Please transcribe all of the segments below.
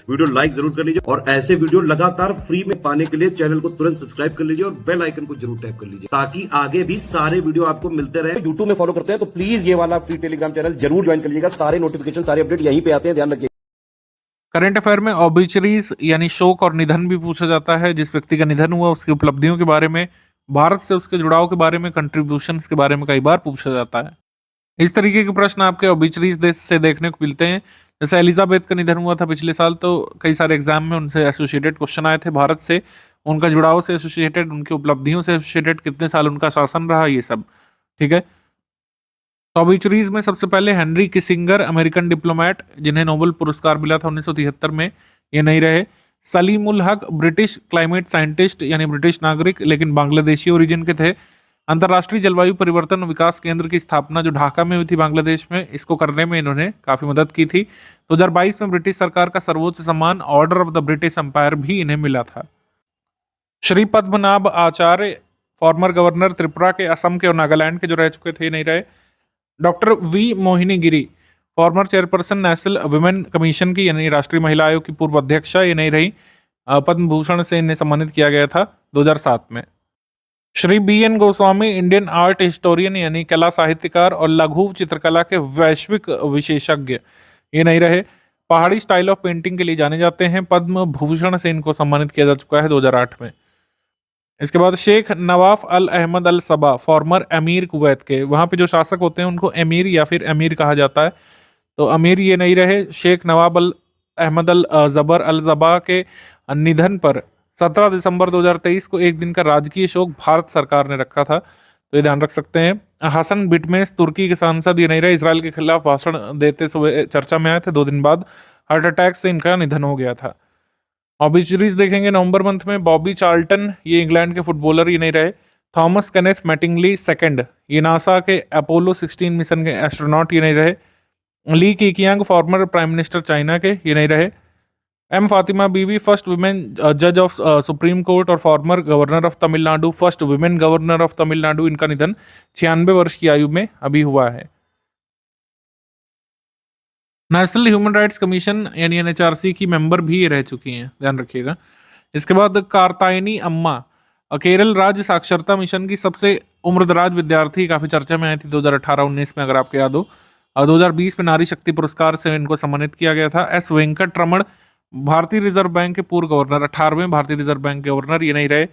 Video like जरूर कर लीजिए और ऐसे वीडियो लगातार फ्री में पाने के लिए चैनल को तुरंत सब्सक्राइब कर लीजिए और बेल आइकन को जरूर टैप कर लीजिए ताकि आगे भी सारे वीडियो आपको मिलते रहे। यूट्यूब में फॉलो करते हैं तो प्लीज ये वाला फ्री टेलीग्राम चैनल जरूर ज्वाइन कर लीजिएगा। सारे नोटिफिकेशन सारे अपडेट यहीं पे आते हैं, ध्यान रखिए। करंट अफेयर में ऑबिचरीज यानी शोक और निधन भी पूछा जाता है। जिस व्यक्ति का निधन हुआ उसकी उपलब्धियों के बारे में, भारत से उसके जुड़ाव के बारे में, कंट्रीब्यूशंस के बारे में कई बार पूछा जाता है। इस तरीके के प्रश्न आपके ऑबिचरीज से देखने को मिलते हैं। जैसे एलिजाबेथ का निधन हुआ था पिछले साल, तो कई सारे एग्जाम में उनसे एसोसिएटेड क्वेश्चन आए थे, भारत से, उनका जुड़ाव से एसोसिएटेड, उनकी उपलब्धियों से एसोसिएटेड, कितने साल उनका शासन रहा, ये सब। ठीक है, तो ऑबिचरीज में सबसे पहले हेनरी किसिंगर, अमेरिकन डिप्लोमेट जिन्हें नोबेल पुरस्कार मिला था 1973 में, ये नहीं रहे। Salim ul Haq, British climate scientist यानी ब्रिटिश नागरिक लेकिन बांग्लादेशी ओरिजिन के थे। अंतर्राष्ट्रीय जलवायु परिवर्तन और विकास केंद्र की स्थापना जो ढाका में हुई थी बांग्लादेश में, इसको करने में इन्होंने काफी मदद की थी। 2022 में ब्रिटिश सरकार का सर्वोच्च सम्मान Order of the British Empire भी इन्हें मिला था। श्री पद्मनाभ आचार्य, फॉर्मर गवर्नर त्रिपुरा के, असम के और नागालैंड के जो रह चुके थे, ये नहीं रहे। Doctor V Mohini Giri, former chairperson National Women Commission की यानी राष्ट्रीय महिला आयोग की पूर्व अध्यक्षा, ये नहीं रही। पद्म भूषण से इन्हें सम्मानित किया गया था 2007 में। Shri B N Goswami, Indian art historian यानी कला साहित्यकार और लघु चित्रकला के वैश्विक विशेषज्ञ, ये नहीं रहे। पहाड़ी स्टाइल ऑफ पेंटिंग के लिए जाने जाते हैं, पद्म भूषण से इनको सम्मानित किया जा चुका है 2008 में। इसके बाद शेख नवाफ अल अहमद अल सबा, फॉर्मर अमीर कुवैत के, वहाँ पे जो शासक होते हैं उनको अमीर या फिर अमीर कहा जाता है, तो अमीर ये नहीं रहे। शेख नवाब अल अहमद अल जबर अल जबा के निधन पर 17 दिसंबर 2023 को एक दिन का राजकीय शोक भारत सरकार ने रखा था, तो ये ध्यान रख सकते हैं। हसन बिटमेस, तुर्की के सांसद, ये नहीं रहे। इसराइल के खिलाफ भाषण देते हुए चर्चा में आए थे, 2 दिन बाद हार्ट अटैक से इनका निधन हो गया था। ऑबिचरीज देखेंगे नवंबर मंथ में, बॉबी चार्ल्टन, ये इंग्लैंड के फुटबॉलर, ये नहीं रहे। थॉमस केनेथ मैटिंगली सेकंड, ये नासा के अपोलो 16 मिशन के एस्ट्रोनॉट, ये नहीं रहे। ली कीकियांग, फॉर्मर प्राइम मिनिस्टर चाइना के, ये नहीं रहे। एम फातिमा बीवी, फर्स्ट वुमेन जज ऑफ सुप्रीम कोर्ट और former governor of Tamil Nadu, first women governor of Tamil Nadu, इनका निधन 96 वर्ष की आयु में अभी हुआ है। नेशनल ह्यूमन राइट्स कमीशन यानी एनएचआरसी की मेंबर भी ये रह चुकी हैं, ध्यान रखिएगा। इसके बाद कार्तायनी अम्मा, केरल राज्य साक्षरता मिशन की सबसे उम्रदराज विद्यार्थी, काफी चर्चा में आई थी 2018-19 में, अगर आपको याद हो। 2020 में नारी शक्ति पुरस्कार से इनको सम्मानित किया गया था। एस वेंकट रमण, भारतीय रिजर्व बैंक के पूर्व गवर्नर, 18वें भारतीय रिजर्व बैंक के गवर्नर, ये नहीं रहे।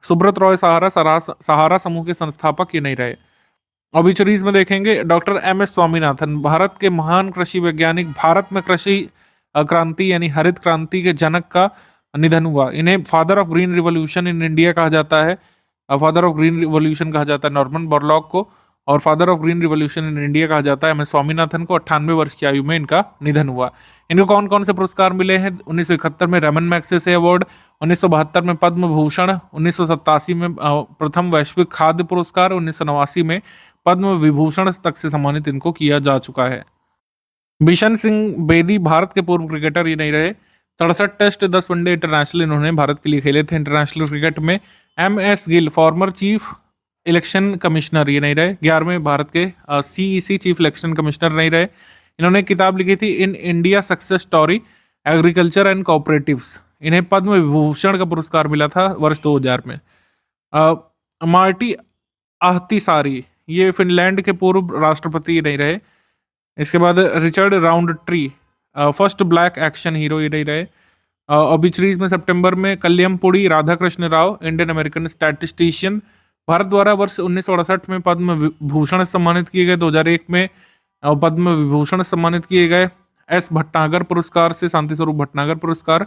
सुब्रत रॉय सहारा समूह के संस्थापक, ये नहीं रहे। ऑबिचरीज में देखेंगे doctor M S Swaminathan, Bharat के महान कृषि वैज्ञानिक, भारत में कृषि क्रांति यानी हरित क्रांति के जनक का निधन हुआ। इन्हें father of green revolution in India कहा जाता है, फादर ऑफ ग्रीन रिवॉल्यूशन कहा जाता है नॉर्मन बोरलॉग को, और father of green revolution in India कहा जाता है एम एस स्वामीनाथन को। 98 वर्ष की आयु में इनका निधन हुआ। इनको कौन कौन से पुरस्कार मिले हैं? 1971 में रमन मैग्सेसे अवार्ड, 1972 में पद्म भूषण, 1987 में प्रथम वैश्विक खाद्य पुरस्कार, 1989 में पद्म विभूषण तक से सम्मानित इनको किया जा चुका है। बिशन सिंह बेदी, भारत के पूर्व क्रिकेटर, ये नहीं रहे। 67 टेस्ट 10 वनडे इंटरनेशनल इन्होंने भारत के लिए खेले थे इंटरनेशनल क्रिकेट में। M S Gill, former chief election commissioner, ये नहीं रहे। 11वें भारत के सीईसी चीफ इलेक्शन कमिश्नर नहीं रहे। इन्होंने किताब लिखी थी in India success story agriculture and cooperatives, इन्हें पद्म विभूषण का पुरस्कार मिला था वर्ष 2000 में। मार्टी आहतिसारी, ये फिनलैंड के पूर्व राष्ट्रपति, नहीं रहे। इसके बाद Richard Roundtree, first black action hero, ये नहीं रहे। ऑबिचरीज में सितंबर में Kalyampudi Radhakrishna Rao, Indian American statistician, Bharat द्वारा वर्ष 1968 में पद्म भूषण सम्मानित किए गए। 2001 में पद्म विभूषण सम्मानित किए गए। एस भटनागर पुरस्कार से शांति स्वरूप भटनागर पुरस्कार,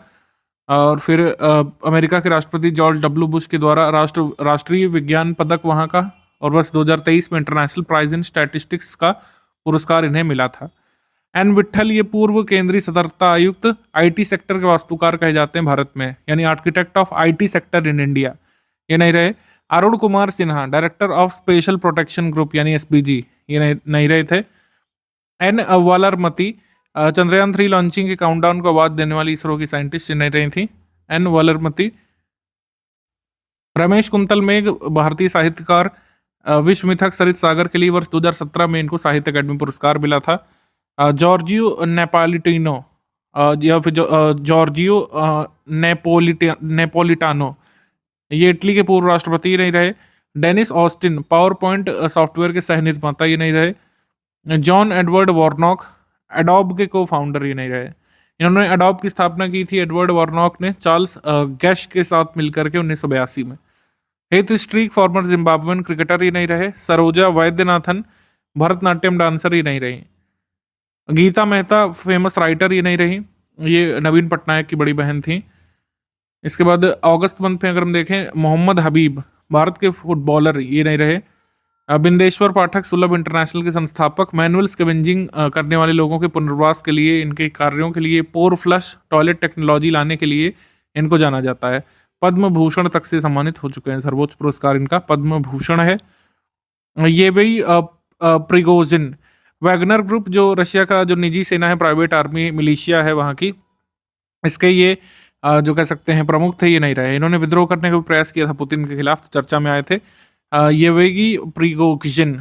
और फिर अमेरिका के राष्ट्रपति जॉर्ज डब्ल्यू बुश के द्वारा राष्ट्रीय विज्ञान पदक वहाँ का, और वर्ष 2023 में इंटरनेशनल प्राइज इन स्टैटिस्टिक्स का पुरस्कार इन्हें मिला था। एन विट्ठल, ये पूर्व केंद्रीय सतर्कता आयुक्त, आईटी सेक्टर के वास्तुकार कहे जाते हैं भारत में, यानी architect of IT sector in India, ये नहीं रहे। Arun Kumar Sinha, director of special protection group यानी एसपीजी, ये नहीं रहे थे। एन वालरमती, चंद्रयान 3 लॉन्चिंग के काउंटडाउन को आवाज देने वाली इसरो की साइंटिस्ट, ये नहीं रही थी, एन वालरमती। रमेश कुंतल मेघ, भारतीय साहित्यकार, विश्व मिथक सरित सागर के लिए वर्ष 2017 में इनको साहित्य अकादमी पुरस्कार मिला था। जॉर्जियो नेपालिटिनो, या फिर जॉर्जियो नेपोलिटानो, ये इटली के पूर्व राष्ट्रपति ही नहीं रहे। Dennis Austin, PowerPoint software के सह निर्माता ये नहीं रहे। जॉन एडवर्ड वॉर्नॉक, एडोब के को फाउंडर ये नहीं रहे। इन्होंने एडोब की स्थापना की थी एडवर्ड वॉर्नॉक ने चार्ल्स गैश के साथ मिलकर के 1982 में। Heath streak, farmer Zimbabwean cricketer ये नहीं रहे। सरोजा वैद्यनाथन, भरतनाट्यम डांसर ये नहीं रही। गीता मेहता, फेमस राइटर ये नहीं रही, ये नवीन पटनायक की बड़ी बहन थी। इसके बाद अगस्त मंथ में अगर हम देखें, मोहम्मद हबीब, भारत के फुटबॉलर ये नहीं रहे। बिंदेश्वर पाठक, सुलभ इंटरनेशनल के संस्थापक, मैनुअल स्कैवेंजिंग करने वाले लोगों के पुनर्वास के लिए, इनके कार्यों के लिए, पोर फ्लश टॉयलेट टेक्नोलॉजी लाने के लिए इनको जाना जाता है। पद्म भूषण तक से सम्मानित हो चुके हैं, सर्वोच्च पुरस्कार इनका पद्म भूषण है। ये भी प्रिगोजिन, वैगनर ग्रुप जो रशिया का जो निजी सेना है, प्राइवेट आर्मी मिलिशिया है वहाँ की, इसके ये जो कह सकते हैं प्रमुख थे, ये नहीं रहे। इन्होंने विद्रोह करने का भी प्रयास किया था पुतिन के खिलाफ, चर्चा में आए थे। येवेगी प्रिगोजिन,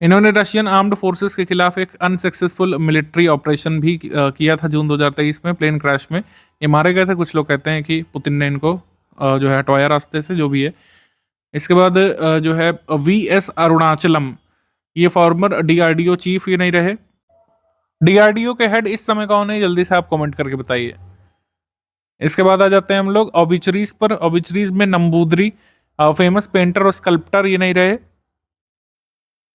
इन्होंने रशियन आर्म्ड फोर्सेस के खिलाफ एक अनसक्सेसफुल मिलिट्री ऑपरेशन भी किया था जून 2023 में, प्लेन क्रैश में ये मारे गए थे। कुछ लोग कहते हैं कि पुतिन ने इनको जो है हटवाया रास्ते से, जो भी है। इसके बाद जो है वीएस अरुणाचलम, ये फॉर्मर डीआरडीओ चीफ ये नहीं रहे। डीआरडीओ के हेड इस समय कौन है, जल्दी से आप कमेंट करके बताइए। इसके बाद आ जाते हैं हम लोग ऑबिचरीज पर। ऑबिचरीज में नंबूदरी, फेमस पेंटर और स्कल्प्टर ये नहीं रहे।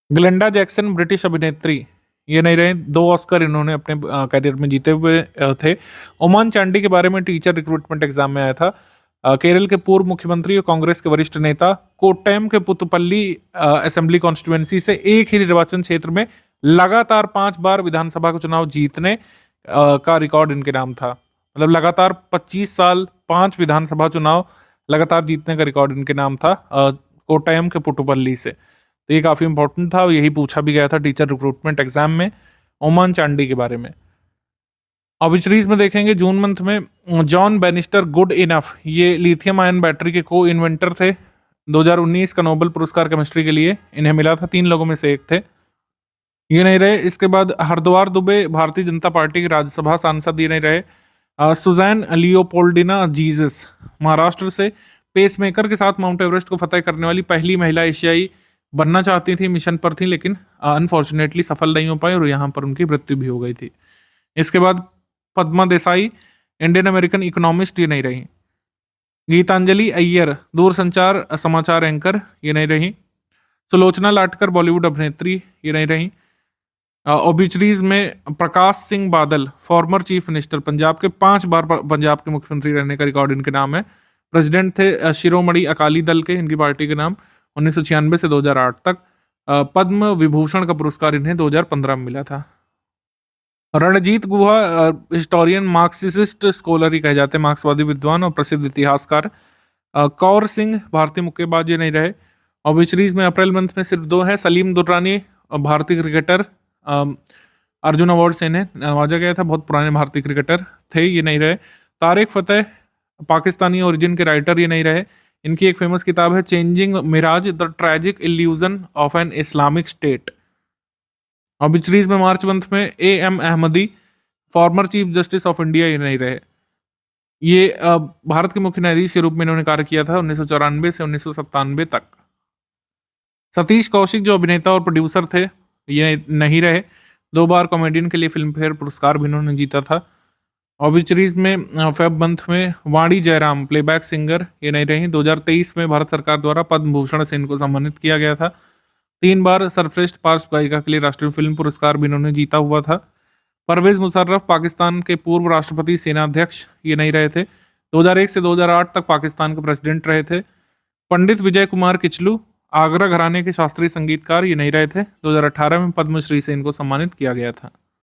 ग्लेंडा जैक्सन, ब्रिटिश अभिनेत्री ये नहीं रहे, 2 ऑस्कर इन्होंने अपने करियर में जीते हुए थे। ओमान चांडी के बारे में टीचर रिक्रूटमेंट एग्जाम में आया था। केरल के पूर्व मुख्यमंत्री और कांग्रेस के वरिष्ठ नेता, कोट्टयम के पुतपल्ली असेंबली कॉन्स्टिट्यूएंसी से एक ही निर्वाचन क्षेत्र में लगातार 5 बार विधानसभा का चुनाव जीतने का रिकॉर्ड इनके नाम था। मतलब लगातार 25 साल 5 विधानसभा चुनाव लगातार जीतने का रिकॉर्ड इनके नाम था कोट्टयम के पुटुपल्ली से। तो ये काफ़ी इंपॉर्टेंट था, यही पूछा भी गया था टीचर रिक्रूटमेंट एग्जाम में ओमान चांडी के बारे में। ऑबिचरीज में देखेंगे जून मंथ में जॉन बेनिस्टर गुड इनफ, ये लिथियम आयन बैटरी के को इन्वेंटर थे। 2019 का नोबेल पुरस्कार केमिस्ट्री के लिए इन्हें मिला था, 3 लोगों में से एक थे, ये नहीं रहे। इसके बाद हरद्वार दुबे, भारतीय जनता पार्टी के राज्यसभा सांसद ये नहीं रहे। सुजैन लियोपोल्डिना जीसस, महाराष्ट्र से, पेसमेकर के साथ माउंट एवरेस्ट को फतेह करने वाली पहली महिला एशियाई बनना चाहती थी, मिशन पर थी, लेकिन अनफॉर्चुनेटली सफल नहीं हो पाई और यहाँ पर उनकी मृत्यु भी हो गई थी। इसके बाद Padma Desai, Indian American economist ये नहीं रही। गीतांजलि अय्यर, दूरसंचार समाचार एंकर ये नहीं रही। सुलोचना लाटकर, बॉलीवुड अभिनेत्री ये नहीं रही। ओबिचरीज में Prakash Singh Badal, former chief minister, Punjab के 5 बार पंजाब के मुख्यमंत्री रहने का रिकॉर्ड इनके नाम है। प्रेसिडेंट थे शिरोमणि अकाली दल के, इनकी पार्टी के नाम, 1996 से 2008 तक। पद्म विभूषण का पुरस्कार इन्हें 2015 में मिला था। रणजीत गुहा, हिस्टोरियन, मार्क्सिस्ट स्कॉलर ही कहे जाते हैं, मार्क्सवादी विद्वान और प्रसिद्ध इतिहासकार। कौर सिंह, भारतीय मुक्केबाज ये नहीं रहे। ऑबिचरीज में अप्रैल मंथ में सिर्फ 2 हैं। सलीम दुर्रानी, भारतीय क्रिकेटर, अर्जुन अवार्ड से इन्हें नवाजा गया था, बहुत पुराने भारतीय क्रिकेटर थे, ये नहीं रहे। तारिक फतेह, पाकिस्तानी ओरिजिन के राइटर ये नहीं रहे। इनकी एक फेमस किताब है changing mirage, the tragic illusion of an Islamic state. Obituaries में मार्च मंथ में AM Ahmadi, former chief justice of India ये नहीं रहे। ये भारत के मुख्य न्यायाधीश के रूप में इन्होंने कार्य किया था 1994 से 1997 तक। सतीश कौशिक, जो अभिनेता और प्रोड्यूसर थे, ये नहीं रहे। 2 बार कॉमेडियन के लिए फिल्म फेयर पुरस्कार भी इन्होंने जीता था। ऑबिचरीज में फेब मंथ में वाणी जयराम, प्लेबैक सिंगर ये नहीं रही। 2023 में भारत सरकार द्वारा पद्म भूषण से इनको सम्मानित किया गया था। 3 बार सर्वश्रेष्ठ पार्श्व गायिका के लिए राष्ट्रीय फिल्म पुरस्कार भी इन्होंने जीता हुआ था। परवेज मुशर्रफ, पाकिस्तान के पूर्व राष्ट्रपति, सेनाध्यक्ष ये नहीं रहे थे। 2001 से 2008 तक पाकिस्तान के प्रेसिडेंट रहे थे। पंडित विजय कुमार किचलू, आगरा घराने के शास्त्रीय संगीतकार ये नहीं रहे थे। 2018 में पद्मश्री से इनको सम्मानित किया गया था।